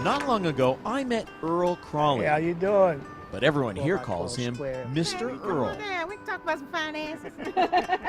Not long ago, I met Earl Crawley, Hey, how you doing? but everyone here calls him Mr. Earl. Yeah, we can talk about some finances.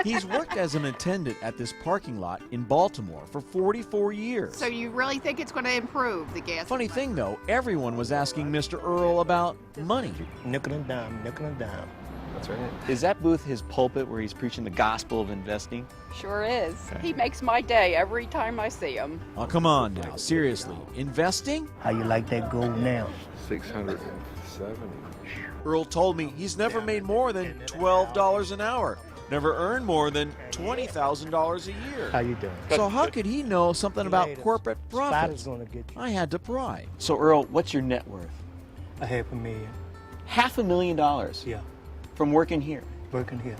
He's worked as an attendant at this parking lot in Baltimore for 44 years. So you really think it's going to improve the gas? Funny thing though, everyone was asking Mr. Earl about money. Nickel and dime, nickel and dime. That's right. Is that booth his pulpit where he's preaching the gospel of investing? Sure is. He makes my day every time I see him. Oh, come on now, seriously, investing? How you like that gold now? 670. Earl told me he's never made more than $12 an hour, never earned more than $20,000 a year. How you doing? So how could he know something about corporate profits? Spider's gonna get you. I had to pry. So Earl, what's your net worth? $500,000. $500,000 Yeah, from working here. working here.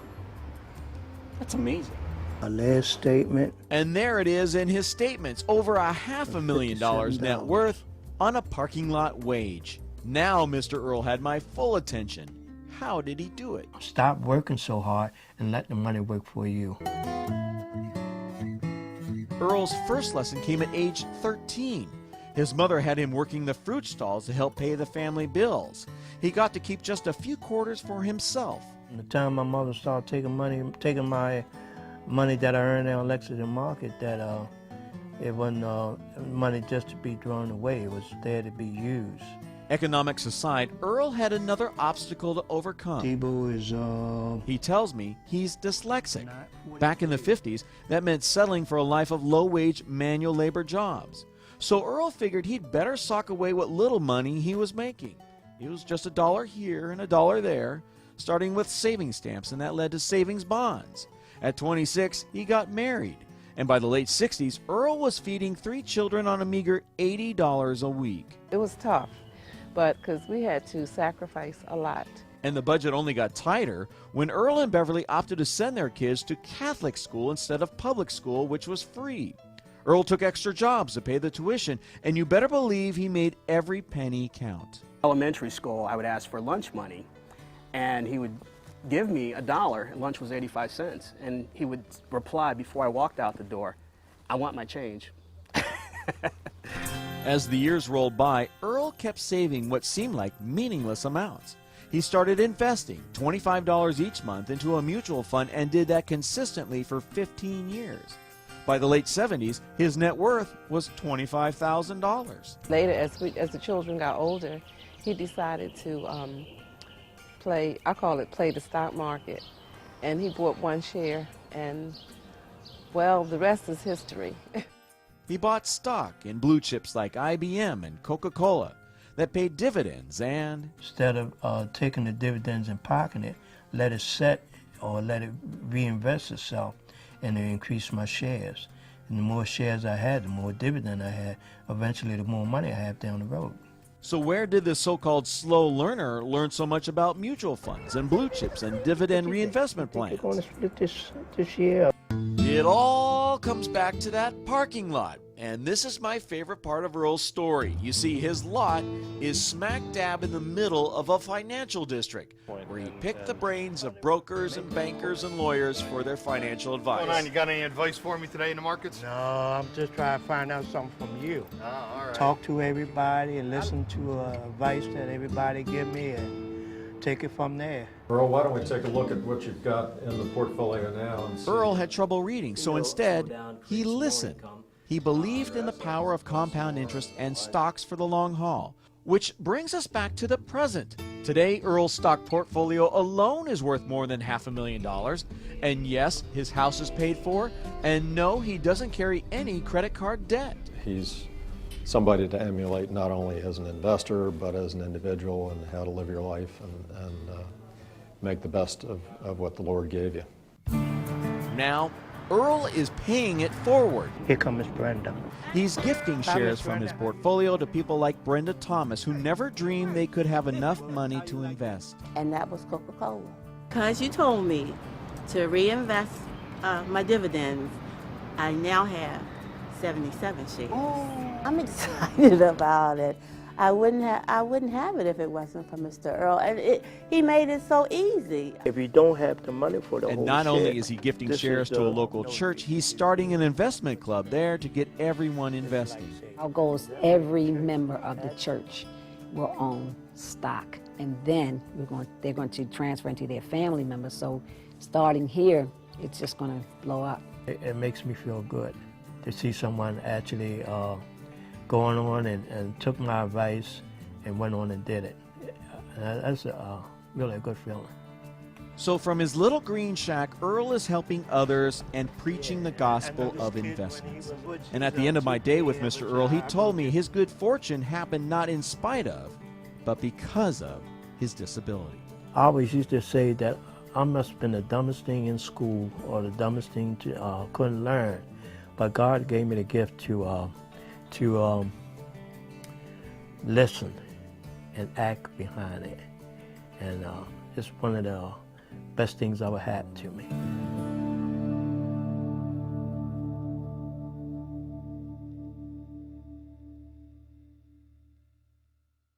That's amazing. A last statement. And there it is in his statements, over $500,000 net worth on a parking lot wage. Now Mr. Earl had my full attention. How did he do it? Stop working so hard and let the money work for you. Earl's first lesson came at age 13. His mother had him working the fruit stalls to help pay the family bills. He got to keep just a few quarters for himself. From the time my mother started taking my money that I earned on Lexington Market, that it wasn't money just to be thrown away. It was there to be used. Economics aside, Earl had another obstacle to overcome. Tebow is He tells me he's dyslexic. Back in the 50s, that meant settling for a life of low-wage manual labor jobs. So Earl figured he'd better sock away what little money he was making. It was just $1 here and $1 there, starting with savings stamps, and that led to savings bonds. At 26, he got married. And by the late 60s, Earl was feeding 3 children on a meager $80 a week. It was tough, but because we had to sacrifice a lot. And the budget only got tighter when Earl and Beverly opted to send their kids to Catholic school instead of public school, which was free. Earl took extra jobs to pay the tuition, and you better believe he made every penny count. Elementary school, I would ask for lunch money, and he would give me $1, and lunch was 85 cents, and he would reply before I walked out the door, "I want my change." As the years rolled by, Earl kept saving what seemed like meaningless amounts. He started investing $25 each month into a mutual fund and did that consistently for 15 years. By the late 70s, his net worth was $25,000. Later, as the children got older, he decided to play the stock market. And he bought 1 share, and, well, the rest is history. He bought stock in blue chips like IBM and Coca-Cola that paid dividends and... Instead of taking the dividends and parking it, let it set or let it reinvest itself, and it increased my shares. And the more shares I had, the more dividend I had. Eventually, the more money I have down the road. So where did this so-called slow learner learn so much about mutual funds and blue chips and dividend reinvestment plans? We're going to split this year. It all comes back to that parking lot. And this is my favorite part of Earl's story. You see, his lot is smack dab in the middle of a financial district where he picked the brains of brokers and bankers and lawyers for their financial advice. What's going on? You got any advice for me today in the markets? No, I'm just trying to find out something from you. Oh, all right. Talk to everybody and listen to advice that everybody give me and take it from there. Earl, why don't we take a look at what you've got in the portfolio now? And see. Earl had trouble reading, so instead, he listened. He believed in the power of compound interest and stocks for the long haul, which brings us back to the present. Today, Earl's stock portfolio alone is worth more than $500,000. And yes, his house is paid for. And no, he doesn't carry any credit card debt. He's somebody to emulate not only as an investor, but as an individual and how to live your life and make the best of what the Lord gave you. Now, Earl is paying it forward. Here comes Brenda. He's gifting shares from his portfolio to people like Brenda Thomas, who never dreamed they could have enough money to invest. And that was Coca-Cola. Because you told me to reinvest my dividends, I now have 77 shares. I'm excited about it. I wouldn't have it if it wasn't for Mr. Earl, and he made it so easy. If you don't have the money for the And whole not share, only is he gifting this shares is to a the- local church, he's starting an investment club there to get everyone investing. Our goal is every member of the church will own stock, and then they're going to transfer into their family members. So starting here, it's just going to blow up. It makes me feel good to see someone actually going on and took my advice and went on and did it. That's really a good feeling. So from his little green shack, Earl is helping others and preaching the gospel of investments. And at the end of my day with Mr. Earl, he told me his good fortune happened not in spite of, but because of his disability. I always used to say that I must have been the dumbest thing in school or the dumbest thing to couldn't learn, but God gave me the gift to listen and act behind it, and it's one of the best things ever happened to me.